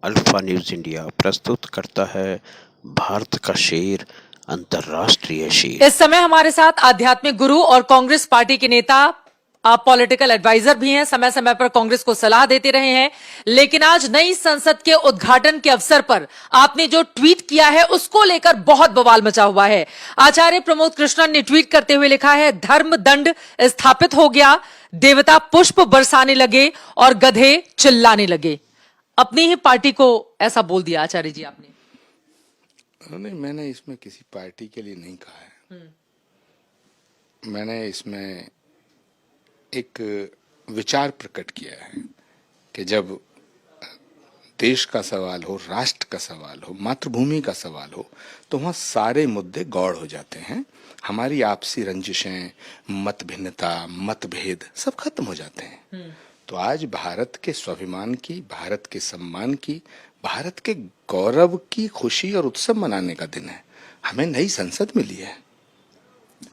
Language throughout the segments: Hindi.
अल्फा न्यूज इंडिया प्रस्तुत करता है भारत का शेर, अंतर्राष्ट्रीय शेर। इस समय हमारे साथ आध्यात्मिक गुरु और कांग्रेस पार्टी के नेता, आप पॉलिटिकल एडवाइजर भी हैं, समय समय पर कांग्रेस को सलाह देते रहे हैं। लेकिन आज नई संसद के उद्घाटन के अवसर पर आपने जो ट्वीट किया है उसको लेकर बहुत बवाल मचा हुआ है। आचार्य प्रमोद कृष्णन ने ट्वीट करते हुए लिखा है, धर्म दंड स्थापित हो गया, देवता पुष्प बरसाने लगे और गधे चिल्लाने लगे। अपनी ही पार्टी को ऐसा बोल दिया आचार्य जी आपने। नहीं, मैंने इसमें किसी पार्टी के लिए नहीं कहा है। मैंने इसमें एक विचार प्रकट किया है कि जब देश का सवाल हो, राष्ट्र का सवाल हो, मातृभूमि का सवाल हो, तो वहाँ सारे मुद्दे गौड़ हो जाते हैं। हमारी आपसी रंजिशें, मत भिन्नता, मतभेद सब खत्म हो जाते हैं। तो आज भारत के स्वाभिमान की, भारत के सम्मान की, भारत के गौरव की खुशी और उत्सव मनाने का दिन है। हमें नई संसद मिली है।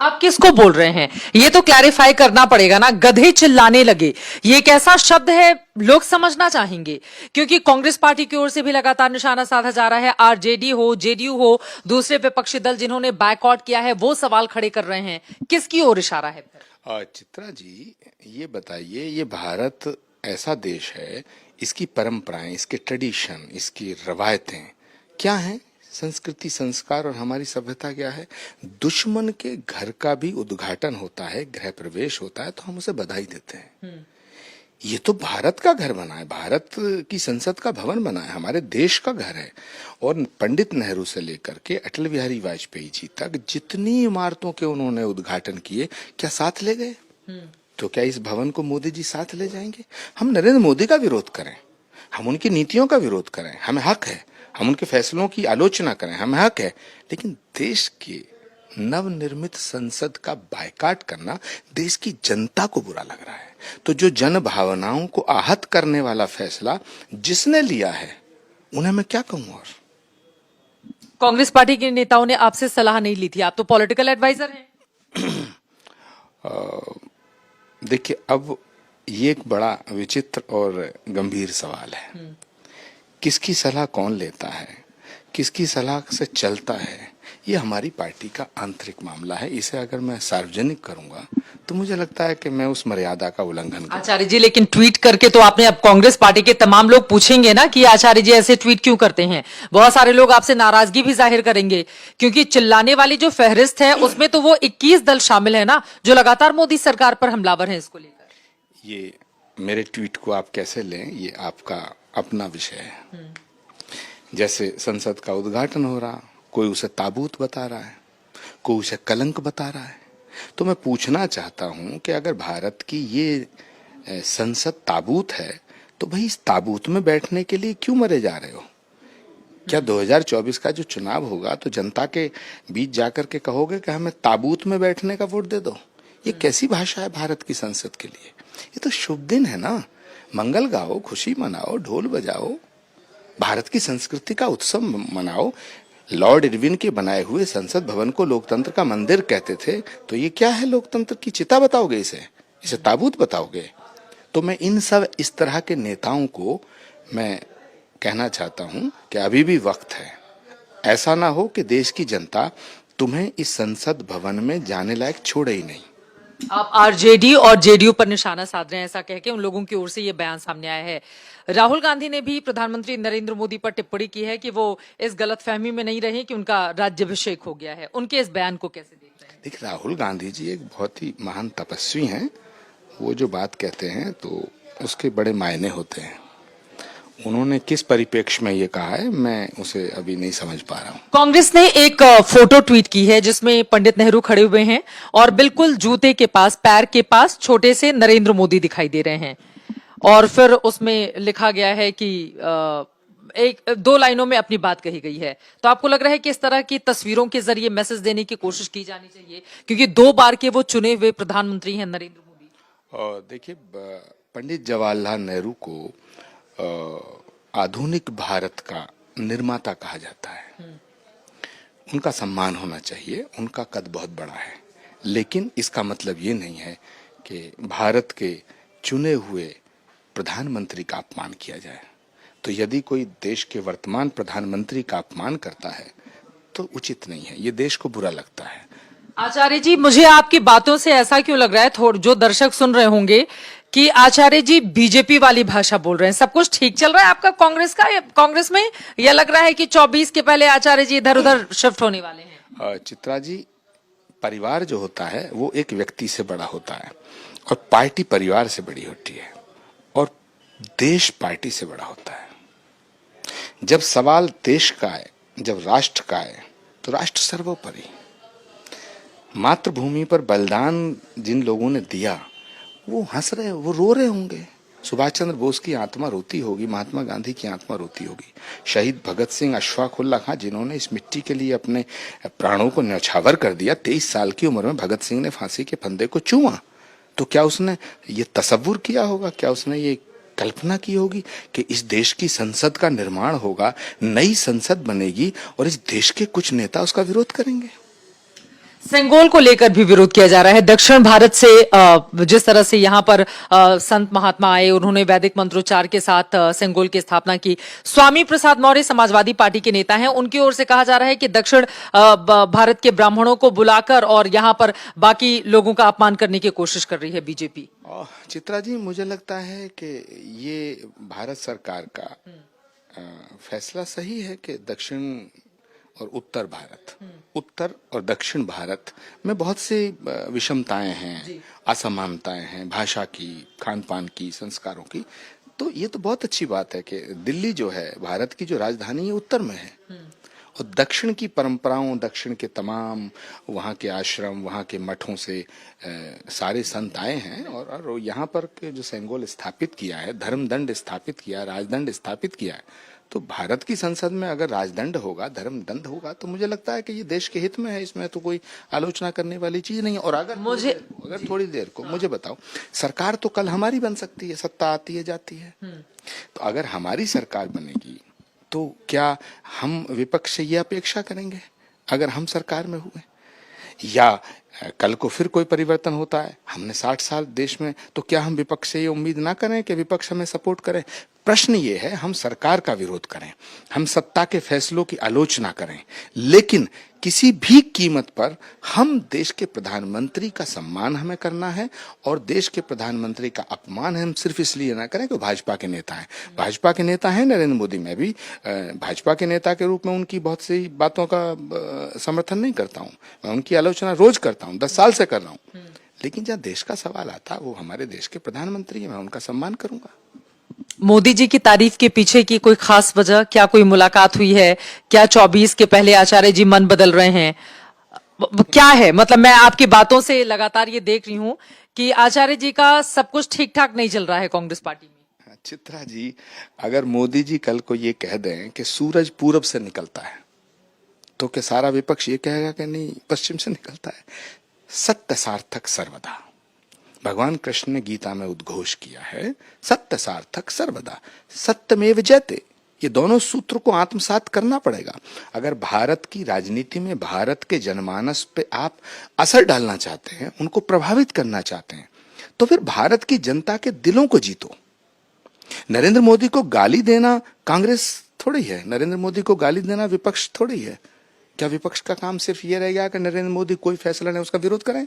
आप किसको बोल रहे हैं ये तो क्लैरिफाई करना पड़ेगा ना। गधे चिल्लाने लगे, ये कैसा शब्द है, लोग समझना चाहेंगे। क्योंकि कांग्रेस पार्टी की ओर से भी लगातार निशाना साधा जा रहा है। आरजेडी हो, जेडीयू हो, दूसरे विपक्षी दल जिन्होंने बायकॉट किया है वो सवाल खड़े कर रहे हैं। किसकी ओर इशारा है फिर? चित्रा जी, ये बताइए, ये भारत ऐसा देश है, इसकी परंपराएं, इसके ट्रेडिशन, इसकी रवायतें क्या हैं, संस्कृति, संस्कार और हमारी सभ्यता क्या है। दुश्मन के घर का भी उद्घाटन होता है, गृह प्रवेश होता है, तो हम उसे बधाई देते हैं। ये तो भारत का घर बना है, भारत की संसद का भवन बना है, हमारे देश का घर है। और पंडित नेहरू से लेकर के अटल बिहारी वाजपेयी जी तक जितनी इमारतों के उन्होंने उद्घाटन किए, क्या साथ ले गए? तो क्या इस भवन को मोदी जी साथ ले जाएंगे? हम नरेंद्र मोदी का विरोध करें, हम उनकी नीतियों का विरोध करें, हमें हक है। हम उनके फैसलों की आलोचना करें, हमें हक है। लेकिन देश की नवनिर्मित संसद का बायकॉट करना देश की जनता को बुरा लग रहा है। तो जो जन भावनाओं को आहत करने वाला फैसला जिसने लिया है, उन्हें मैं क्या कहूं। और कांग्रेस पार्टी के नेताओं ने आपसे सलाह नहीं ली थी, आप तो पॉलिटिकल एडवाइजर हैं। देखिए, अब ये एक बड़ा विचित्र और गंभीर सवाल है। किसकी सलाह कौन लेता है, किसकी सलाह से चलता है, ये हमारी पार्टी का आंतरिक मामला है। इसे अगर मैं सार्वजनिक करूंगा तो मुझे लगता है कि मैं उस मर्यादा का उल्लंघन करूंगा। आचार्य जी, लेकिन ट्वीट करके तो आपने, अब कांग्रेस पार्टी के तमाम लोग पूछेंगे ना कि आचार्य जी ऐसे ट्वीट क्यों करते हैं। बहुत सारे लोग आपसे नाराजगी भी जाहिर करेंगे, क्योंकि चिल्लाने वाली जो फहरिस्त है उसमें तो वो 21 दल शामिल है ना, जो लगातार मोदी सरकार पर हमलावर है। इसको लेकर ये मेरे ट्वीट को आप कैसे लें, ये आपका अपना विषय है। जैसे संसद का उद्घाटन हो रहा, कोई उसे ताबूत बता रहा है, कोई उसे कलंक बता रहा है। तो मैं पूछना चाहता हूं कि अगर भारत की ये संसद ताबूत है, तो भाई इस ताबूत में बैठने के लिए क्यों मरे जा रहे हो? क्या 2024 का जो चुनाव होगा तो जनता के बीच जाकर के कहोगे कि हमें ताबूत में बैठने का वोट दे दो? ये कैसी भाषा है भारत की संसद के लिए? ये तो शुभ दिन है ना, मंगल गाओ, खुशी मनाओ, ढोल बजाओ, भारत की संस्कृति का उत्सव मनाओ। लॉर्ड इरविन के बनाए हुए संसद भवन को लोकतंत्र का मंदिर कहते थे, तो ये क्या है? लोकतंत्र की चिता बताओगे इसे ताबूत बताओगे? तो मैं इन सब इस तरह के नेताओं को मैं कहना चाहता हूं कि अभी भी वक्त है। ऐसा ना हो कि देश की जनता तुम्हें इस संसद भवन में जाने लायक छोड़े ही नहीं। आप आरजेडी और जेडीयू पर निशाना साध रहे हैं, ऐसा कह के उन लोगों की ओर से ये बयान सामने आया है। राहुल गांधी ने भी प्रधानमंत्री नरेंद्र मोदी पर टिप्पणी की है कि वो इस गलतफहमी में नहीं रहे कि उनका राज्याभिषेक हो गया है। उनके इस बयान को कैसे देख रहे हैं? देखिए, राहुल गांधी जी एक बहुत ही महान तपस्वी हैं। वो जो बात कहते हैं तो उसके बड़े मायने होते हैं। उन्होंने किस परिप्रेक्ष्य में ये कहा है, मैं उसे अभी नहीं समझ पा रहा हूँ। कांग्रेस ने एक फोटो ट्वीट की है जिसमें पंडित नेहरू खड़े हुए हैं और बिल्कुल जूते के पास, पैर के पास छोटे से नरेंद्र मोदी दिखाई दे रहे हैं। और फिर उसमें लिखा गया है कि एक दो लाइनों में अपनी बात कही गई है। तो आपको लग रहा है कि इस तरह की तस्वीरों के जरिए मैसेज देने की कोशिश की जानी चाहिए, क्योंकि 2 बार के वो चुने हुए प्रधानमंत्री हैं नरेंद्र मोदी। देखिए, पंडित जवाहरलाल नेहरू को आधुनिक भारत का निर्माता कहा जाता है। उनका सम्मान होना चाहिए, उनका कद बहुत बड़ा है। लेकिन इसका मतलब ये नहीं है कि भारत के चुने हुए प्रधानमंत्री का अपमान किया जाए। तो यदि कोई देश के वर्तमान प्रधानमंत्री का अपमान करता है तो उचित नहीं है, ये देश को बुरा लगता है। आचार्य जी, मुझे आपकी बातों से ऐसा क्यों लग रहा है, थोड़ा जो दर्शक सुन रहे होंगे, कि आचार्य जी बीजेपी वाली भाषा बोल रहे हैं। सब कुछ ठीक चल रहा है आपका कांग्रेस का, कांग्रेस में यह लग रहा है कि 24 के पहले आचार्य जी इधर उधर शिफ्ट होने वाले हैं? चित्रा जी, परिवार जो होता है वो एक व्यक्ति से बड़ा होता है और पार्टी परिवार से बड़ी होती है और देश पार्टी से बड़ा होता है। जब सवाल देश का है, जब राष्ट्र का है, तो राष्ट्र सर्वोपरि। मातृभूमि पर बलिदान जिन लोगों ने दिया वो हंस रहे, वो रो रहे होंगे। सुभाष चंद्र बोस की आत्मा रोती होगी, महात्मा गांधी की आत्मा रोती होगी, शहीद भगत सिंह, अशफाक उल्ला खां जिन्होंने इस मिट्टी के लिए अपने प्राणों को न्यौछावर कर दिया। 23 साल की उम्र में भगत सिंह ने फांसी के फंदे को चूमा, तो क्या उसने ये तसव्वुर किया होगा, क्या उसने ये कल्पना की होगी कि इस देश की संसद का निर्माण होगा, नई संसद बनेगी और इस देश के कुछ नेता उसका विरोध करेंगे? सेंगोल को लेकर भी विरोध किया जा रहा है। दक्षिण भारत से जिस तरह से यहाँ पर संत महात्मा आए, उन्होंने वैदिक मंत्रोच्चार के साथ सेंगोल की स्थापना की। स्वामी प्रसाद मौर्य समाजवादी पार्टी के नेता हैं, उनकी ओर से कहा जा रहा है कि दक्षिण भारत के ब्राह्मणों को बुलाकर और यहाँ पर बाकी लोगों का अपमान करने की कोशिश कर रही है बीजेपी। चित्रा जी, मुझे लगता है कि ये भारत सरकार का फैसला सही है कि दक्षिण और उत्तर भारत, उत्तर और दक्षिण भारत में बहुत सी विषमताएं हैं, असमानताएं हैं, भाषा की, खान पान की, संस्कारों की। तो ये तो बहुत अच्छी बात है कि दिल्ली जो है भारत की जो राजधानी है उत्तर में है और दक्षिण की परंपराओं, दक्षिण के तमाम वहाँ के आश्रम, वहाँ के मठों से सारे संत आए हैं और यहाँ पर जो सेंगोल स्थापित किया है, धर्मदंड स्थापित किया, राजदंड स्थापित किया है, तो भारत की संसद में अगर राजदंड होगा, धर्मदंड होगा, तो मुझे लगता है कि ये देश के हित में है, इसमें तो कोई आलोचना करने वाली चीज नहीं है। और अगर थोड़ी देर को मुझे बताओ, सरकार तो कल हमारी बन सकती है, सत्ता आती है जाती है, तो अगर हमारी सरकार बनेगी तो क्या हम विपक्ष से ये अपेक्षा करेंगे अगर हम सरकार में हुए, या कल को फिर कोई परिवर्तन होता है, हमने 60 साल देश में, तो क्या हम विपक्ष से ये उम्मीद ना करें कि विपक्ष हमें सपोर्ट करे? प्रश्न ये है, हम सरकार का विरोध करें, हम सत्ता के फैसलों की आलोचना करें, लेकिन किसी भी कीमत पर हम देश के प्रधानमंत्री का सम्मान हमें करना है और देश के प्रधानमंत्री का अपमान हम सिर्फ इसलिए ना करें कि भाजपा के नेता हैं। भाजपा के नेता हैं नरेंद्र मोदी, मैं भी भाजपा के नेता के रूप में उनकी बहुत सी बातों का समर्थन नहीं करता हूँ, मैं उनकी आलोचना रोज करता हूँ, 10 साल से कर रहा हूँ, लेकिन जब देश का सवाल आता, वो हमारे देश के प्रधानमंत्री है, मैं उनका सम्मान करूंगा। मोदी जी की तारीफ के पीछे की कोई खास वजह, क्या कोई मुलाकात हुई है, क्या 24 के पहले आचार्य जी मन बदल रहे हैं, क्या है? मतलब मैं आपकी बातों से लगातार ये देख रही हूं कि आचार्य जी का सब कुछ ठीक ठाक नहीं चल रहा है कांग्रेस पार्टी में। चित्रा जी, अगर मोदी जी कल को ये कह दें कि सूरज पूरब से निकलता है, तो क्या सारा विपक्ष ये कहेगा कि नहीं पश्चिम से निकलता है? सत्य सार्थक सर्वदा, भगवान कृष्ण ने गीता में उद्घोष किया है, सत्य सार्थक सर्वदा, सत्यमेव जयते। ये दोनों सूत्र को आत्मसात करना पड़ेगा। अगर भारत की राजनीति में, भारत के जनमानस पे आप असर डालना चाहते हैं, उनको प्रभावित करना चाहते हैं, तो फिर भारत की जनता के दिलों को जीतो। नरेंद्र मोदी को गाली देना कांग्रेस थोड़ी है, नरेंद्र मोदी को गाली देना विपक्ष थोड़ी है। क्या विपक्ष का काम सिर्फ ये रह गया कि नरेंद्र मोदी कोई फैसला नहीं उसका विरोध करें?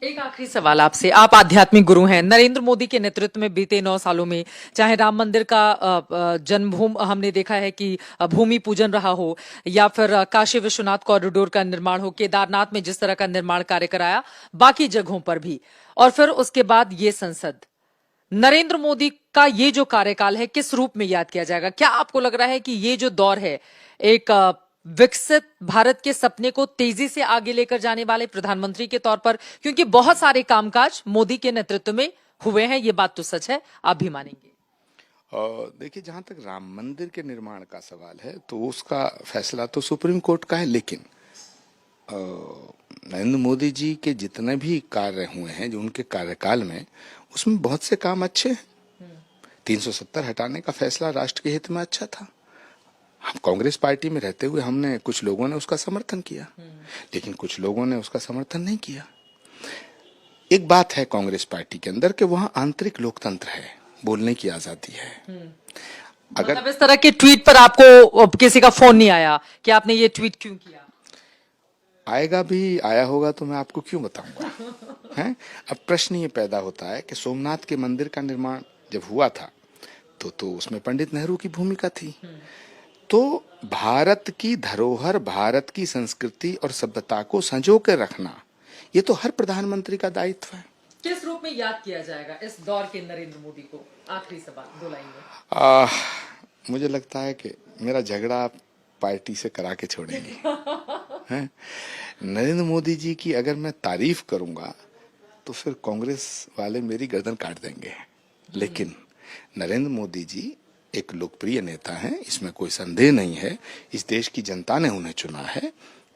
एक आखिरी सवाल आपसे, आप आध्यात्मिक गुरु हैं। नरेंद्र मोदी के नेतृत्व में बीते 9 सालों में चाहे राम मंदिर का जन्मभूमि हमने देखा है कि भूमि पूजन रहा हो, या फिर काशी विश्वनाथ कॉरिडोर का निर्माण हो, केदारनाथ में जिस तरह का निर्माण कार्य कराया, बाकी जगहों पर भी, और फिर उसके बाद ये संसद, नरेंद्र मोदी का ये जो कार्यकाल है किस रूप में याद किया जाएगा? क्या आपको लग रहा है कि ये जो दौर है एक विकसित भारत के सपने को तेजी से आगे लेकर जाने वाले प्रधानमंत्री के तौर पर, क्योंकि बहुत सारे कामकाज मोदी के नेतृत्व में हुए हैं, ये बात तो सच है, आप भी मानेंगे? देखिए, जहां तक राम मंदिर के निर्माण का सवाल है तो उसका फैसला तो सुप्रीम कोर्ट का है, लेकिन नरेंद्र मोदी जी के जितने भी कार्य हुए हैं जो उनके कार्यकाल में, उसमें बहुत से काम अच्छे हैं। 370 हटाने का फैसला राष्ट्र के हित में अच्छा था। हम कांग्रेस पार्टी में रहते हुए हमने, कुछ लोगों ने उसका समर्थन किया, लेकिन कुछ लोगों ने उसका समर्थन नहीं किया। एक बात है कांग्रेस पार्टी के अंदर कि वहां आंतरिक लोकतंत्र है, बोलने की आजादी है। अगर मतलब इस तरह के ट्वीट पर आपको किसी का फोन नहीं आया कि आपने ये ट्वीट क्यों किया? आएगा भी, आया होगा तो मैं आपको क्यों बताऊंगा। हैं? अब प्रश्न ये पैदा होता है कि सोमनाथ के मंदिर का निर्माण जब हुआ था तो उसमें पंडित नेहरू की भूमिका थी। तो भारत की धरोहर, भारत की संस्कृति और सभ्यता को संजो कर रखना, ये तो हर प्रधानमंत्री का दायित्व है। किस रूप में याद किया जाएगा इस दौर के नरेंद्र मोदी को? आखिरी सवाल, 2 लाइन में। मुझे लगता है कि मेरा झगड़ा आप पार्टी से करा के छोड़ेंगे। हैं? नरेंद्र मोदी जी की अगर मैं तारीफ करूंगा तो फिर कांग्रेस वाले मेरी गर्दन काट देंगे। लेकिन नरेंद्र मोदी जी एक लोकप्रिय नेता हैं, इसमें कोई संदेह नहीं है। इस देश की जनता ने उन्हें चुना है।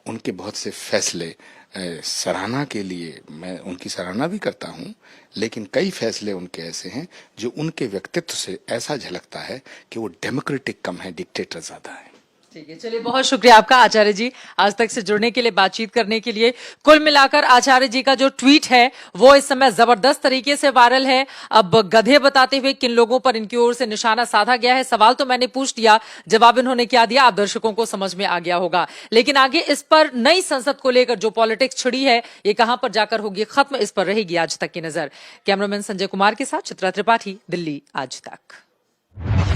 उनके बहुत से फैसले सराहना के लिए मैं उनकी सराहना भी करता हूं, लेकिन कई फैसले उनके ऐसे हैं जो उनके व्यक्तित्व से ऐसा झलकता है कि वो डेमोक्रेटिक कम है, डिक्टेटर ज्यादा है। ठीक है, चलिए बहुत शुक्रिया आपका आचार्य जी, आज तक से जुड़ने के लिए, बातचीत करने के लिए। कुल मिलाकर आचार्य जी का जो ट्वीट है वो इस समय जबरदस्त तरीके से वायरल है। अब गधे बताते हुए किन लोगों पर इनकी ओर से निशाना साधा गया है, सवाल तो मैंने पूछ दिया, जवाब इन्होंने क्या दिया आप दर्शकों को समझ में आ गया होगा। लेकिन आगे इस पर नई संसद को लेकर जो पॉलिटिक्स छिड़ी है ये कहां पर जाकर होगी खत्म, इस पर रहेगी आज तक की नजर। कैमरामैन संजय कुमार के साथ चित्रा त्रिपाठी, दिल्ली आज तक।